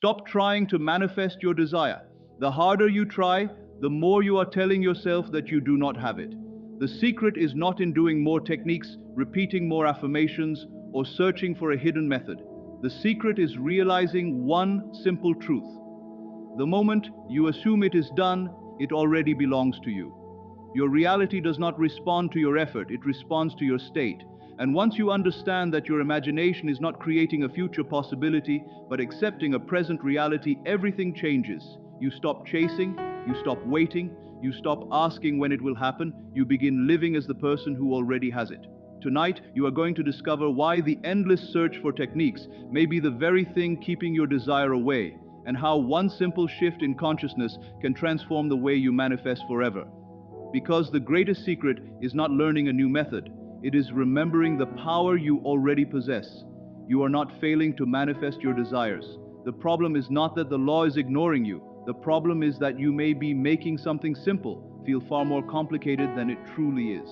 Stop trying to manifest your desire. The harder you try, the more you are telling yourself that you do not have it. The secret is not in doing more techniques, repeating more affirmations, or searching for a hidden method. The secret is realizing one simple truth. The moment you assume it is done, it already belongs to you. Your reality does not respond to your effort, it responds to your state. And once you understand that your imagination is not creating a future possibility, but accepting a present reality, everything changes. You stop chasing, you stop waiting, you stop asking when it will happen, you begin living as the person who already has it. Tonight, you are going to discover why the endless search for techniques may be the very thing keeping your desire away, and how one simple shift in consciousness can transform the way you manifest forever. Because the greatest secret is not learning a new method, it is remembering the power you already possess. You are not failing to manifest your desires. The problem is not that the law is ignoring you. The problem is that you may be making something simple feel far more complicated than it truly is.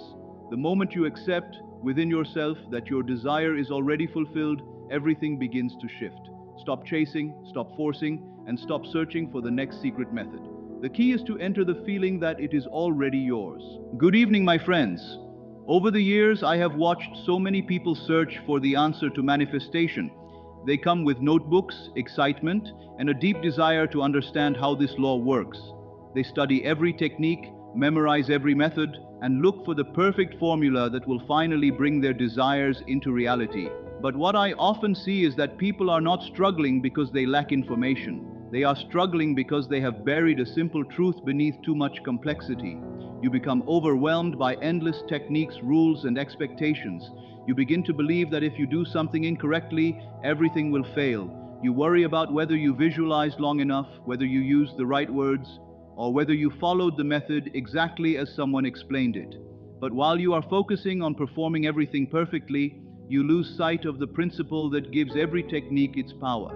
The moment you accept within yourself that your desire is already fulfilled, everything begins to shift. Stop chasing, stop forcing, and stop searching for the next secret method. The key is to enter the feeling that it is already yours. Good evening, my friends. Over the years, I have watched so many people search for the answer to manifestation. They come with notebooks, excitement, and a deep desire to understand how this law works. They study every technique, memorize every method, and look for the perfect formula that will finally bring their desires into reality. But what I often see is that people are not struggling because they lack information. They are struggling because they have buried a simple truth beneath too much complexity. You become overwhelmed by endless techniques, rules, and expectations. You begin to believe that if you do something incorrectly, everything will fail. You worry about whether you visualized long enough, whether you used the right words, or whether you followed the method exactly as someone explained it. But while you are focusing on performing everything perfectly, you lose sight of the principle that gives every technique its power.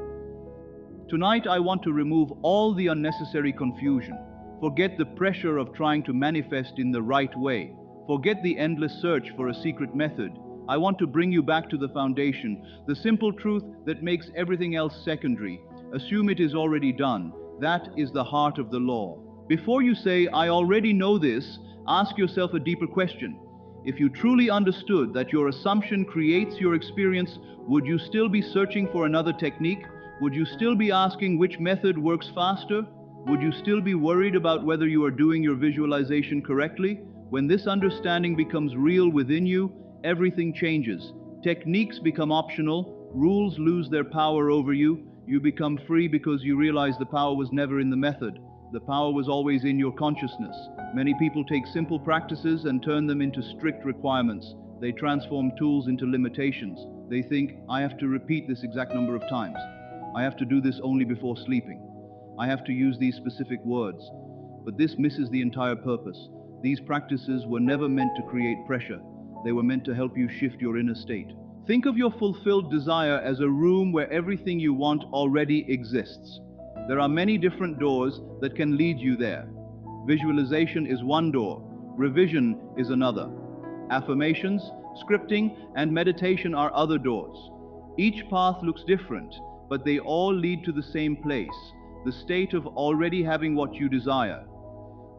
Tonight, I want to remove all the unnecessary confusion. Forget the pressure of trying to manifest in the right way. Forget the endless search for a secret method. I want to bring you back to the foundation, the simple truth that makes everything else secondary. Assume it is already done. That is the heart of the law. Before you say, "I already know this," ask yourself a deeper question. If you truly understood that your assumption creates your experience, would you still be searching for another technique? Would you still be asking which method works faster? Would you still be worried about whether you are doing your visualization correctly? When this understanding becomes real within you, everything changes. Techniques become optional, rules lose their power over you, you become free because you realize the power was never in the method. The power was always in your consciousness. Many people take simple practices and turn them into strict requirements. They transform tools into limitations. They think, "I have to repeat this exact number of times. I have to do this only before sleeping. I have to use these specific words." But this misses the entire purpose. These practices were never meant to create pressure. They were meant to help you shift your inner state. Think of your fulfilled desire as a room where everything you want already exists. There are many different doors that can lead you there. Visualization is one door. Revision is another. Affirmations, scripting, and meditation are other doors. Each path looks different, but they all lead to the same place, the state of already having what you desire.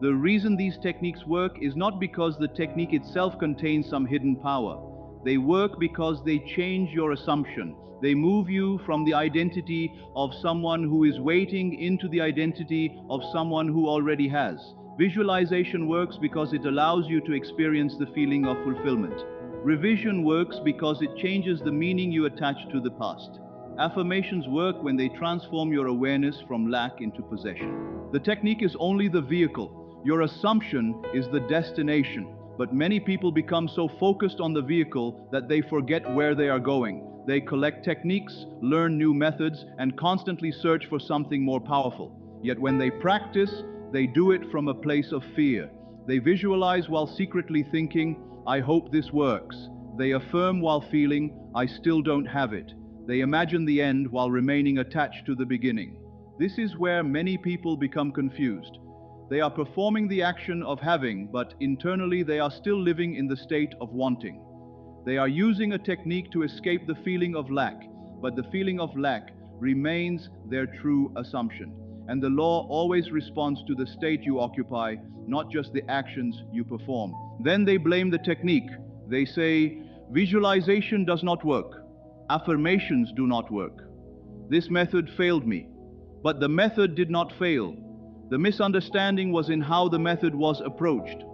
The reason these techniques work is not because the technique itself contains some hidden power. They work because they change your assumption. They move you from the identity of someone who is waiting into the identity of someone who already has. Visualization works because it allows you to experience the feeling of fulfillment. Revision works because it changes the meaning you attach to the past. Affirmations work when they transform your awareness from lack into possession. The technique is only the vehicle. Your assumption is the destination. But many people become so focused on the vehicle that they forget where they are going. They collect techniques, learn new methods, and constantly search for something more powerful. Yet when they practice, they do it from a place of fear. They visualize while secretly thinking, "I hope this works." They affirm while feeling, "I still don't have it." They imagine the end while remaining attached to the beginning. This is where many people become confused. They are performing the action of having, but internally they are still living in the state of wanting. They are using a technique to escape the feeling of lack, but the feeling of lack remains their true assumption. And the law always responds to the state you occupy, not just the actions you perform. Then they blame the technique. They say, visualization does not work. Affirmations do not work. This method failed me. But the method did not fail. The misunderstanding was in how the method was approached.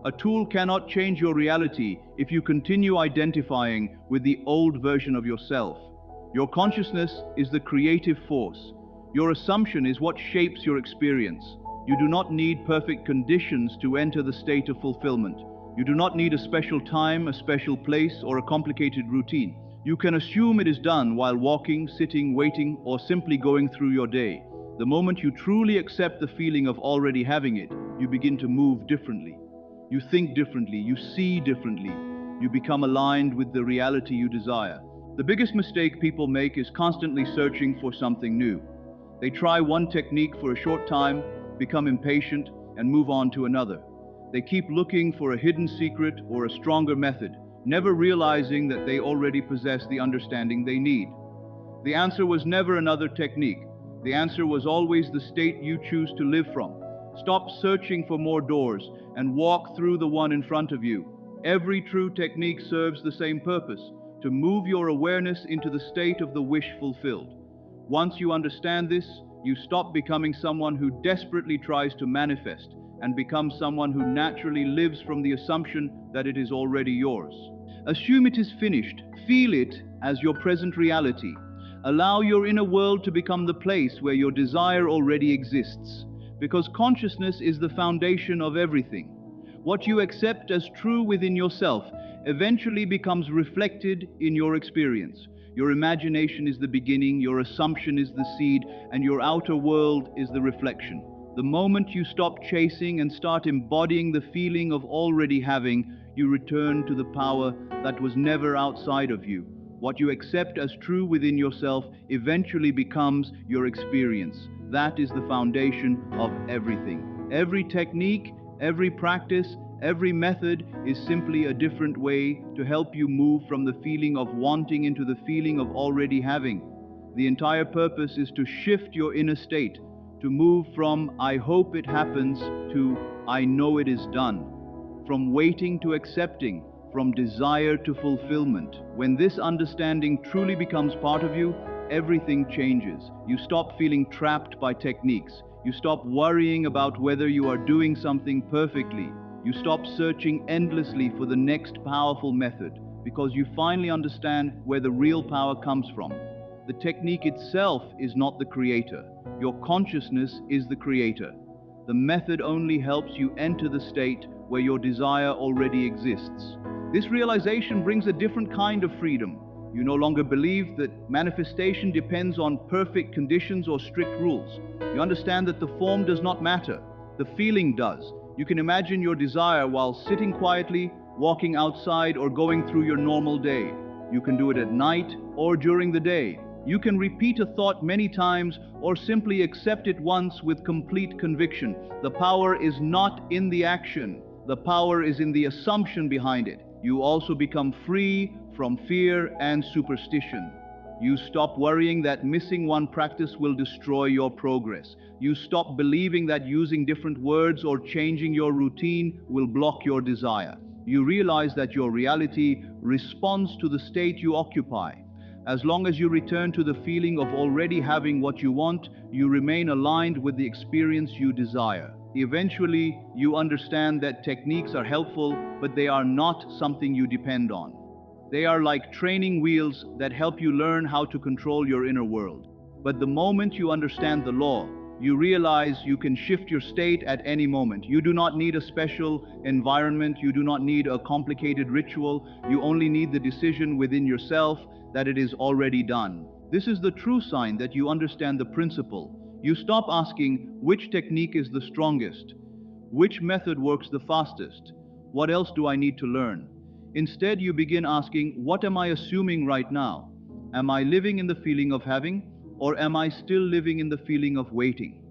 A tool cannot change your reality if you continue identifying with the old version of yourself. Your consciousness is the creative force. Your assumption is what shapes your experience. You do not need perfect conditions to enter the state of fulfillment. You do not need a special time, a special place, or a complicated routine. You can assume it is done while walking, sitting, waiting, or simply going through your day. The moment you truly accept the feeling of already having it, you begin to move differently. You think differently, you see differently, you become aligned with the reality you desire. The biggest mistake people make is constantly searching for something new. They try one technique for a short time, become impatient, and move on to another. They keep looking for a hidden secret or a stronger method, never realizing that they already possess the understanding they need. The answer was never another technique. The answer was always the state you choose to live from. Stop searching for more doors and walk through the one in front of you. Every true technique serves the same purpose, to move your awareness into the state of the wish fulfilled. Once you understand this, you stop becoming someone who desperately tries to manifest and become someone who naturally lives from the assumption that it is already yours. Assume it is finished. Feel it as your present reality. Allow your inner world to become the place where your desire already exists. Because consciousness is the foundation of everything. What you accept as true within yourself eventually becomes reflected in your experience. Your imagination is the beginning, your assumption is the seed, and your outer world is the reflection. The moment you stop chasing and start embodying the feeling of already having, you return to the power that was never outside of you. What you accept as true within yourself eventually becomes your experience. That is the foundation of everything. Every technique, every practice, every method is simply a different way to help you move from the feeling of wanting into the feeling of already having. The entire purpose is to shift your inner state, to move from "I hope it happens" to "I know it is done," from waiting to accepting, from desire to fulfillment. When this understanding truly becomes part of you, everything changes. You stop feeling trapped by techniques. You stop worrying about whether you are doing something perfectly. You stop searching endlessly for the next powerful method, because you finally understand where the real power comes from. The technique itself is not the creator. Your consciousness is the creator. The method only helps you enter the state where your desire already exists. This realization brings a different kind of freedom. You no longer believe that manifestation depends on perfect conditions or strict rules. You understand that the form does not matter. The feeling does. You can imagine your desire while sitting quietly, walking outside, or going through your normal day. You can do it at night or during the day. You can repeat a thought many times or simply accept it once with complete conviction. The power is not in the action. The power is in the assumption behind it. You also become free from fear and superstition. You stop worrying that missing one practice will destroy your progress. You stop believing that using different words or changing your routine will block your desire. You realize that your reality responds to the state you occupy. As long as you return to the feeling of already having what you want, you remain aligned with the experience you desire. Eventually, you understand that techniques are helpful, but they are not something you depend on. They are like training wheels that help you learn how to control your inner world. But the moment you understand the law, you realize you can shift your state at any moment. You do not need a special environment. You do not need a complicated ritual. You only need the decision within yourself that it is already done. This is the true sign that you understand the principle. You stop asking which technique is the strongest, which method works the fastest, what else do I need to learn? Instead, you begin asking, what am I assuming right now? Am I living in the feeling of having, or am I still living in the feeling of waiting?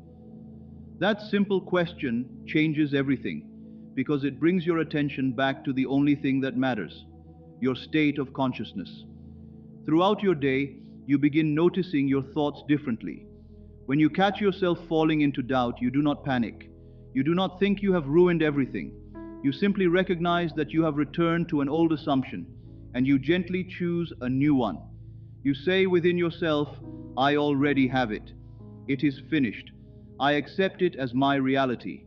That simple question changes everything, because it brings your attention back to the only thing that matters, your state of consciousness. Throughout your day, you begin noticing your thoughts differently. When you catch yourself falling into doubt, you do not panic. You do not think you have ruined everything. You simply recognize that you have returned to an old assumption, and you gently choose a new one. You say within yourself, I already have it. It is finished. I accept it as my reality.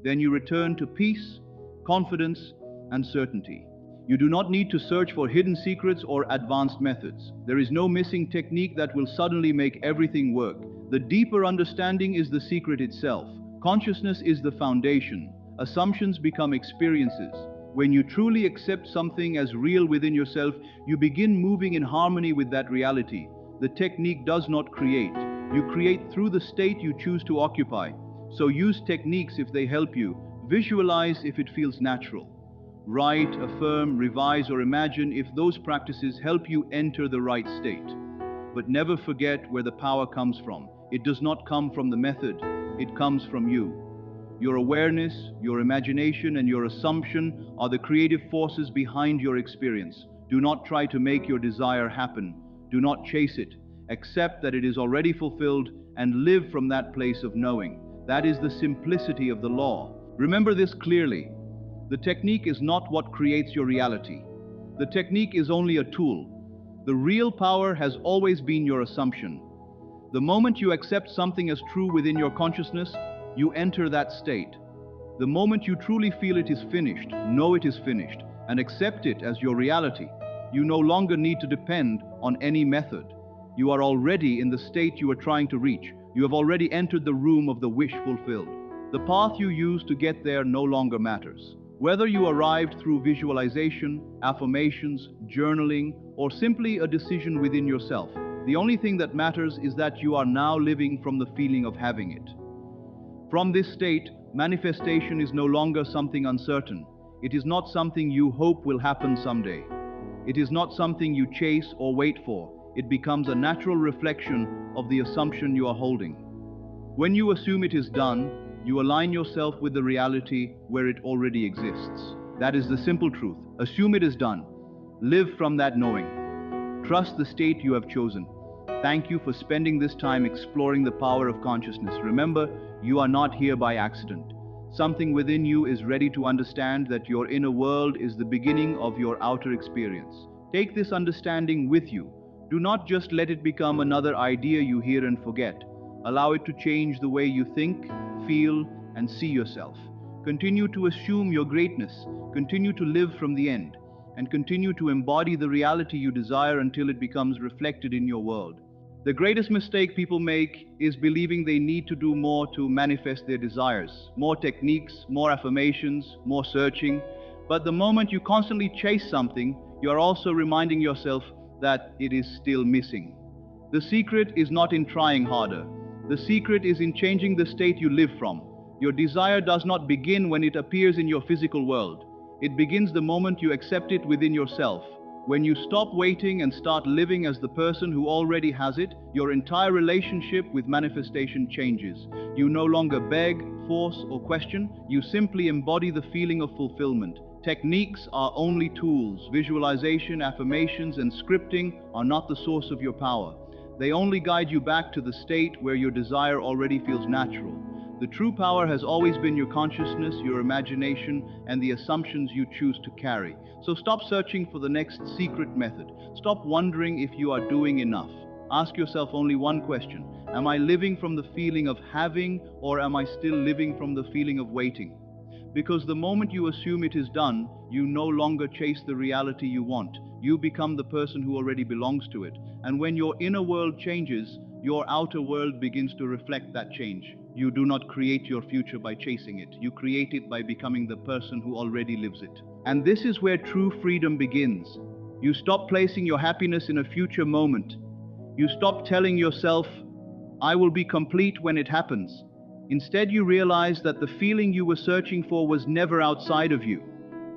Then you return to peace, confidence, and certainty. You do not need to search for hidden secrets or advanced methods. There is no missing technique that will suddenly make everything work. The deeper understanding is the secret itself. Consciousness is the foundation. Assumptions become experiences. When you truly accept something as real within yourself, you begin moving in harmony with that reality. The technique does not create. You create through the state you choose to occupy. So use techniques if they help you. Visualize if it feels natural. Write, affirm, revise, or imagine if those practices help you enter the right state. But never forget where the power comes from. It does not come from the method. It comes from you. Your awareness, your imagination, and your assumption are the creative forces behind your experience. Do not try to make your desire happen. Do not chase it. Accept that it is already fulfilled and live from that place of knowing. That is the simplicity of the law. Remember this clearly. The technique is not what creates your reality. The technique is only a tool. The real power has always been your assumption. The moment you accept something as true within your consciousness, you enter that state. The moment you truly feel it is finished, know it is finished, and accept it as your reality, you no longer need to depend on any method. You are already in the state you are trying to reach. You have already entered the room of the wish fulfilled. The path you use to get there no longer matters. Whether you arrived through visualization, affirmations, journaling, or simply a decision within yourself, the only thing that matters is that you are now living from the feeling of having it. From this state, manifestation is no longer something uncertain. It is not something you hope will happen someday. It is not something you chase or wait for. It becomes a natural reflection of the assumption you are holding. When you assume it is done, you align yourself with the reality where it already exists. That is the simple truth. Assume it is done. Live from that knowing. Trust the state you have chosen. Thank you for spending this time exploring the power of consciousness. Remember, you are not here by accident. Something within you is ready to understand that your inner world is the beginning of your outer experience. Take this understanding with you. Do not just let it become another idea you hear and forget. Allow it to change the way you think, feel, and see yourself. Continue to assume your greatness. Continue to live from the end. And continue to embody the reality you desire until it becomes reflected in your world. The greatest mistake people make is believing they need to do more to manifest their desires. More techniques, more affirmations, more searching. But the moment you constantly chase something, you are also reminding yourself that it is still missing. The secret is not in trying harder. The secret is in changing the state you live from. Your desire does not begin when it appears in your physical world. It begins the moment you accept it within yourself. When you stop waiting and start living as the person who already has it, your entire relationship with manifestation changes. You no longer beg, force, or question. You simply embody the feeling of fulfillment. Techniques are only tools. Visualization, affirmations, and scripting are not the source of your power. They only guide you back to the state where your desire already feels natural. The true power has always been your consciousness, your imagination, and the assumptions you choose to carry. So stop searching for the next secret method. Stop wondering if you are doing enough. Ask yourself only one question. Am I living from the feeling of having, or am I still living from the feeling of waiting? Because the moment you assume it is done, you no longer chase the reality you want. You become the person who already belongs to it. And when your inner world changes, your outer world begins to reflect that change. You do not create your future by chasing it. You create it by becoming the person who already lives it. And this is where true freedom begins. You stop placing your happiness in a future moment. You stop telling yourself, I will be complete when it happens. Instead, you realize that the feeling you were searching for was never outside of you.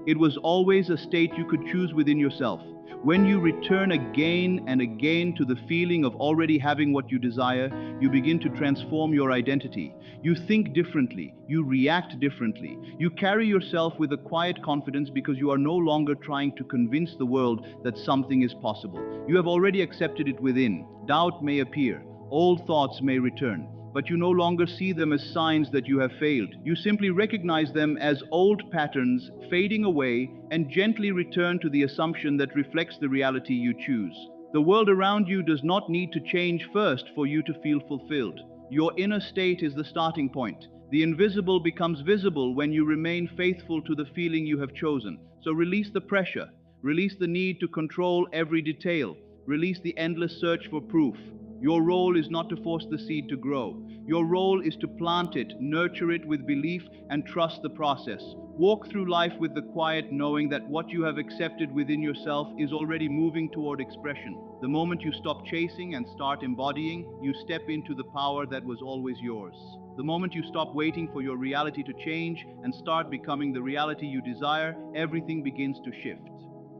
It was always a state you could choose within yourself. When you return again and again to the feeling of already having what you desire, you begin to transform your identity. You think differently, you react differently, you carry yourself with a quiet confidence because you are no longer trying to convince the world that something is possible. You have already accepted it within. Doubt may appear, old thoughts may return, but you no longer see them as signs that you have failed. You simply recognize them as old patterns fading away and gently return to the assumption that reflects the reality you choose. The world around you does not need to change first for you to feel fulfilled. Your inner state is the starting point. The invisible becomes visible when you remain faithful to the feeling you have chosen. So release the pressure, release the need to control every detail, release the endless search for proof. Your role is not to force the seed to grow. Your role is to plant it, nurture it with belief, and trust the process. Walk through life with the quiet knowing that what you have accepted within yourself is already moving toward expression. The moment you stop chasing and start embodying, you step into the power that was always yours. The moment you stop waiting for your reality to change and start becoming the reality you desire, everything begins to shift.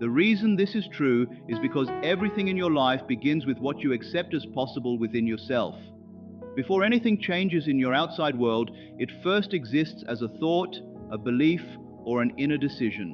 The reason this is true is because everything in your life begins with what you accept as possible within yourself. Before anything changes in your outside world, it first exists as a thought, a belief, or an inner decision.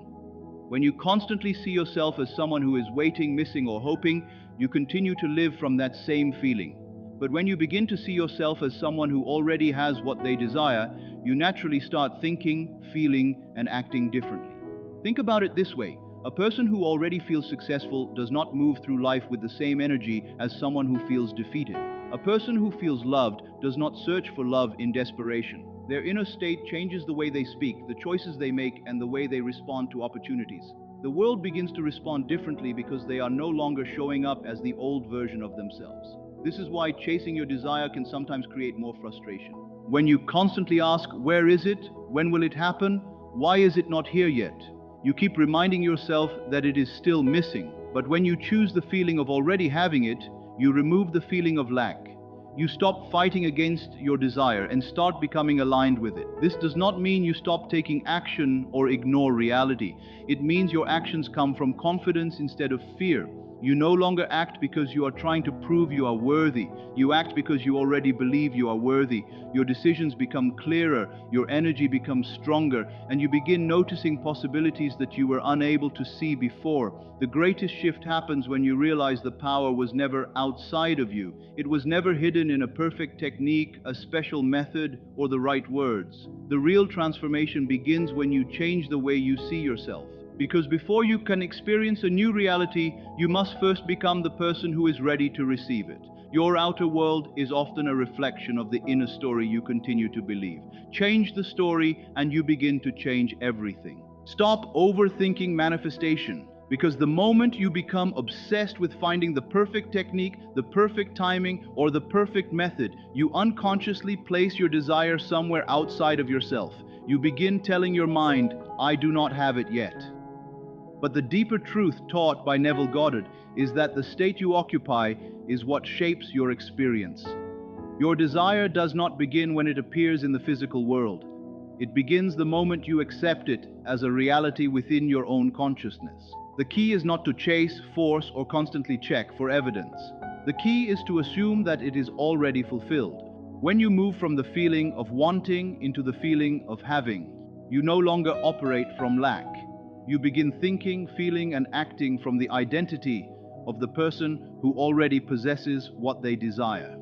When you constantly see yourself as someone who is waiting, missing, or hoping, you continue to live from that same feeling. But when you begin to see yourself as someone who already has what they desire, you naturally start thinking, feeling, and acting differently. Think about it this way. A person who already feels successful does not move through life with the same energy as someone who feels defeated. A person who feels loved does not search for love in desperation. Their inner state changes the way they speak, the choices they make, and the way they respond to opportunities. The world begins to respond differently because they are no longer showing up as the old version of themselves. This is why chasing your desire can sometimes create more frustration. When you constantly ask, where is it? When will it happen? Why is it not here yet? You keep reminding yourself that it is still missing. But when you choose the feeling of already having it, you remove the feeling of lack. You stop fighting against your desire and start becoming aligned with it. This does not mean you stop taking action or ignore reality. It means your actions come from confidence instead of fear. You no longer act because you are trying to prove you are worthy. You act because you already believe you are worthy. Your decisions become clearer, your energy becomes stronger, and you begin noticing possibilities that you were unable to see before. The greatest shift happens when you realize the power was never outside of you. It was never hidden in a perfect technique, a special method, or the right words. The real transformation begins when you change the way you see yourself. Because before you can experience a new reality, you must first become the person who is ready to receive it. Your outer world is often a reflection of the inner story you continue to believe. Change the story and you begin to change everything. Stop overthinking manifestation, because the moment you become obsessed with finding the perfect technique, the perfect timing, or the perfect method, you unconsciously place your desire somewhere outside of yourself. You begin telling your mind, I do not have it yet. But the deeper truth taught by Neville Goddard is that the state you occupy is what shapes your experience. Your desire does not begin when it appears in the physical world. It begins the moment you accept it as a reality within your own consciousness. The key is not to chase, force, or constantly check for evidence. The key is to assume that it is already fulfilled. When you move from the feeling of wanting into the feeling of having, you no longer operate from lack. You begin thinking, feeling, and acting from the identity of the person who already possesses what they desire.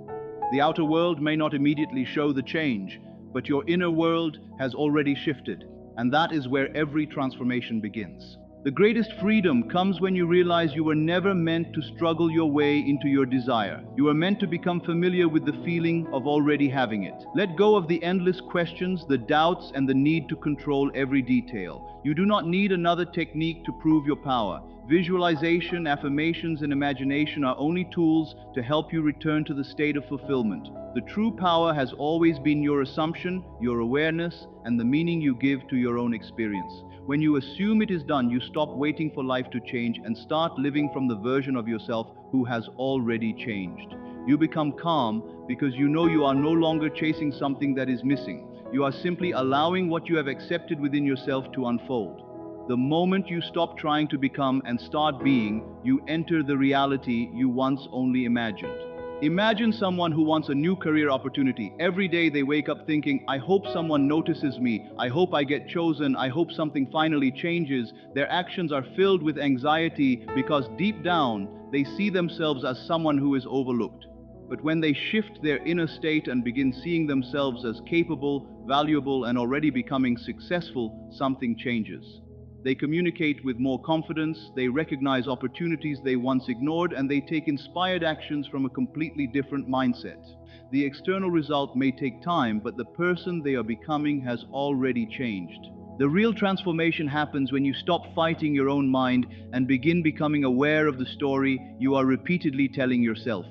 The outer world may not immediately show the change, but your inner world has already shifted, and that is where every transformation begins. The greatest freedom comes when you realize you were never meant to struggle your way into your desire. You are meant to become familiar with the feeling of already having it. Let go of the endless questions, the doubts, and the need to control every detail. You do not need another technique to prove your power. Visualization, affirmations, and imagination are only tools to help you return to the state of fulfillment. The true power has always been your assumption, your awareness, and the meaning you give to your own experience. When you assume it is done, you stop waiting for life to change and start living from the version of yourself who has already changed. You become calm because you know you are no longer chasing something that is missing. You are simply allowing what you have accepted within yourself to unfold. The moment you stop trying to become and start being, you enter the reality you once only imagined. Imagine someone who wants a new career opportunity. Every day they wake up thinking, I hope someone notices me, I hope I get chosen, I hope something finally changes. Their actions are filled with anxiety because deep down they see themselves as someone who is overlooked. But when they shift their inner state and begin seeing themselves as capable, valuable, and already becoming successful, something changes. They communicate with more confidence, they recognize opportunities they once ignored, and they take inspired actions from a completely different mindset. The external result may take time, but the person they are becoming has already changed. The real transformation happens when you stop fighting your own mind and begin becoming aware of the story you are repeatedly telling yourself.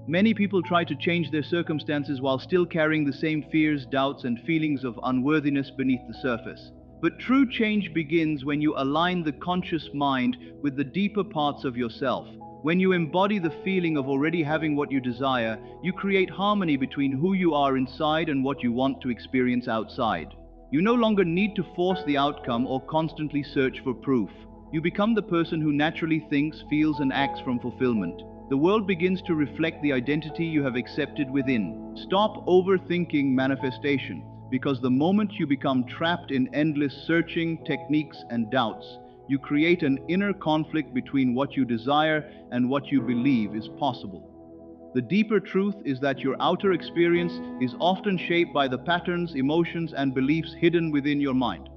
Many people try to change their circumstances while still carrying the same fears, doubts, and feelings of unworthiness beneath the surface. But true change begins when you align the conscious mind with the deeper parts of yourself. When you embody the feeling of already having what you desire, you create harmony between who you are inside and what you want to experience outside. You no longer need to force the outcome or constantly search for proof. You become the person who naturally thinks, feels, and acts from fulfillment. The world begins to reflect the identity you have accepted within. Stop overthinking manifestation, because the moment you become trapped in endless searching, techniques, and doubts, you create an inner conflict between what you desire and what you believe is possible. The deeper truth is that your outer experience is often shaped by the patterns, emotions, and beliefs hidden within your mind.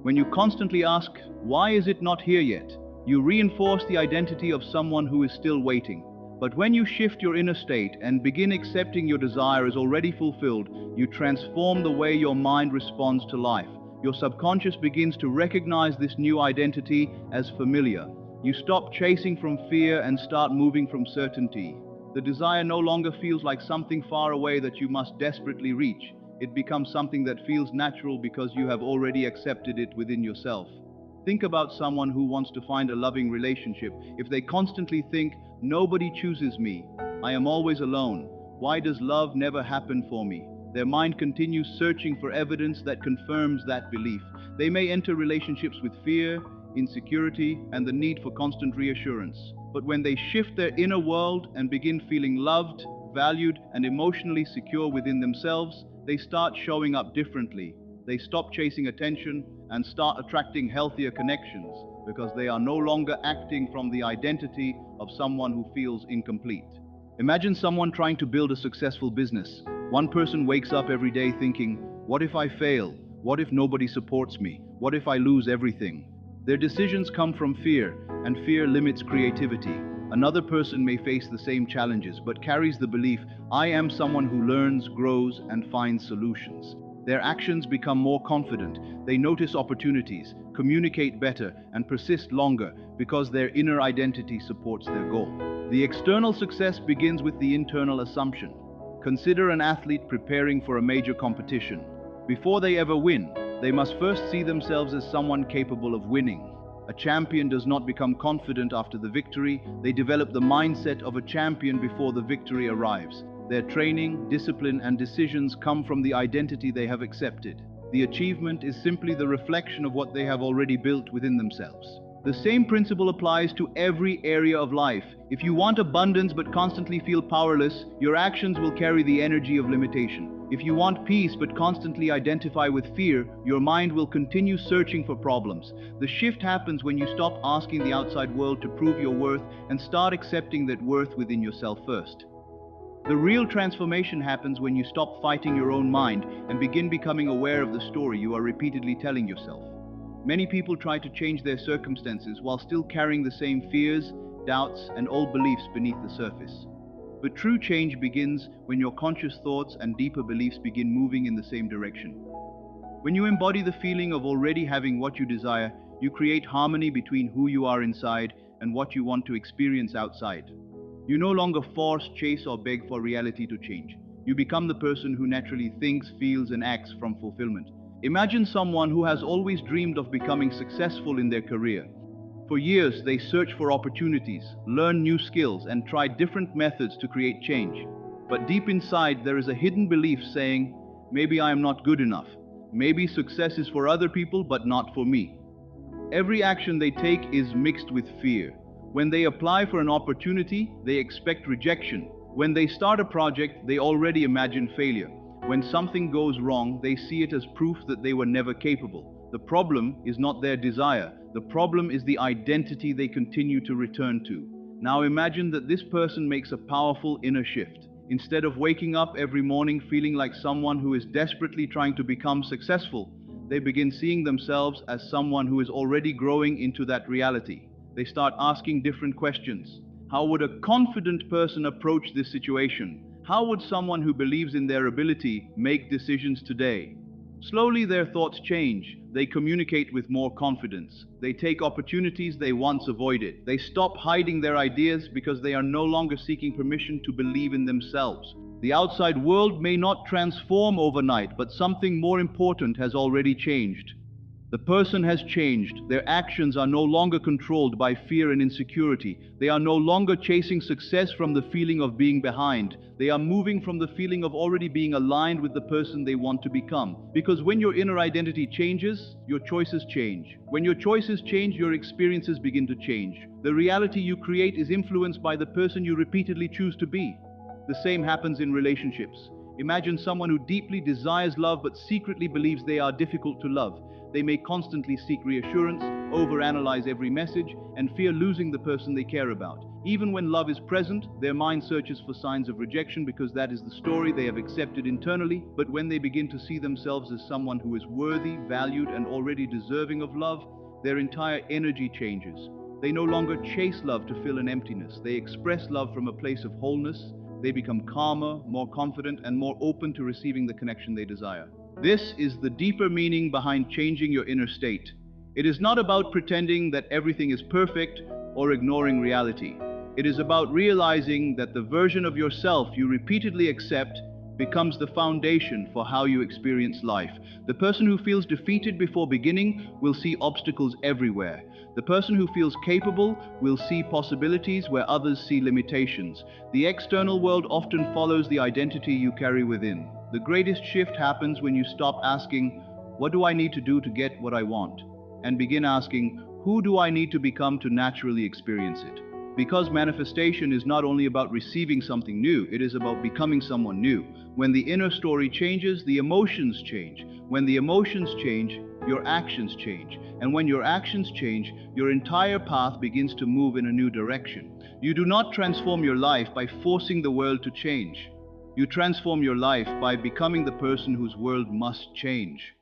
When you constantly ask, "Why is it not here yet?" you reinforce the identity of someone who is still waiting. But when you shift your inner state and begin accepting your desire as already fulfilled, you transform the way your mind responds to life. Your subconscious begins to recognize this new identity as familiar. You stop chasing from fear and start moving from certainty. The desire no longer feels like something far away that you must desperately reach. It becomes something that feels natural because you have already accepted it within yourself. Think about someone who wants to find a loving relationship. If they constantly think, "Nobody chooses me, I am always alone, why does love never happen for me?" their mind continues searching for evidence that confirms that belief. They may enter relationships with fear, insecurity, and the need for constant reassurance. But when they shift their inner world and begin feeling loved, valued, and emotionally secure within themselves, they start showing up differently. They stop chasing attention and start attracting healthier connections because they are no longer acting from the identity of someone who feels incomplete. Imagine someone trying to build a successful business. One person wakes up every day thinking, "What if I fail? What if nobody supports me? What if I lose everything?" Their decisions come from fear, and fear limits creativity. Another person may face the same challenges but carries the belief, "I am someone who learns, grows, and finds solutions." Their actions become more confident, they notice opportunities, communicate better, and persist longer because their inner identity supports their goal. The external success begins with the internal assumption. Consider an athlete preparing for a major competition. Before they ever win, they must first see themselves as someone capable of winning. A champion does not become confident after the victory, they develop the mindset of a champion before the victory arrives. Their training, discipline, and decisions come from the identity they have accepted. The achievement is simply the reflection of what they have already built within themselves. The same principle applies to every area of life. If you want abundance but constantly feel powerless, your actions will carry the energy of limitation. If you want peace but constantly identify with fear, your mind will continue searching for problems. The shift happens when you stop asking the outside world to prove your worth and start accepting that worth within yourself first. The real transformation happens when you stop fighting your own mind and begin becoming aware of the story you are repeatedly telling yourself. Many people try to change their circumstances while still carrying the same fears, doubts, and old beliefs beneath the surface. But true change begins when your conscious thoughts and deeper beliefs begin moving in the same direction. When you embody the feeling of already having what you desire, you create harmony between who you are inside and what you want to experience outside. You no longer force, chase, or beg for reality to change. You become the person who naturally thinks, feels, and acts from fulfillment. Imagine someone who has always dreamed of becoming successful in their career. For years, they search for opportunities, learn new skills, and try different methods to create change. But deep inside, there is a hidden belief saying, "Maybe I am not good enough. Maybe success is for other people, but not for me." Every action they take is mixed with fear. When they apply for an opportunity, they expect rejection. When they start a project, they already imagine failure. When something goes wrong, they see it as proof that they were never capable. The problem is not their desire. The problem is the identity they continue to return to. Now imagine that this person makes a powerful inner shift. Instead of waking up every morning feeling like someone who is desperately trying to become successful, they begin seeing themselves as someone who is already growing into that reality. They start asking different questions. How would a confident person approach this situation? How would someone who believes in their ability make decisions today? Slowly their thoughts change. They communicate with more confidence. They take opportunities they once avoided. They stop hiding their ideas because they are no longer seeking permission to believe in themselves. The outside world may not transform overnight, but something more important has already changed. The person has changed. Their actions are no longer controlled by fear and insecurity. They are no longer chasing success from the feeling of being behind. They are moving from the feeling of already being aligned with the person they want to become. Because when your inner identity changes, your choices change. When your choices change, your experiences begin to change. The reality you create is influenced by the person you repeatedly choose to be. The same happens in relationships. Imagine someone who deeply desires love but secretly believes they are difficult to love. They may constantly seek reassurance, overanalyze every message, and fear losing the person they care about. Even when love is present, their mind searches for signs of rejection because that is the story they have accepted internally. But when they begin to see themselves as someone who is worthy, valued, and already deserving of love, their entire energy changes. They no longer chase love to fill an emptiness. They express love from a place of wholeness. They become calmer, more confident, and more open to receiving the connection they desire. This is the deeper meaning behind changing your inner state. It is not about pretending that everything is perfect or ignoring reality. It is about realizing that the version of yourself you repeatedly accept becomes the foundation for how you experience life. The person who feels defeated before beginning will see obstacles everywhere. The person who feels capable will see possibilities where others see limitations. The external world often follows the identity you carry within. The greatest shift happens when you stop asking, "What do I need to do to get what I want?" and begin asking, "Who do I need to become to naturally experience it?" Because manifestation is not only about receiving something new, it is about becoming someone new. When the inner story changes, the emotions change. When the emotions change, your actions change. And when your actions change, your entire path begins to move in a new direction. You do not transform your life by forcing the world to change. You transform your life by becoming the person whose world must change.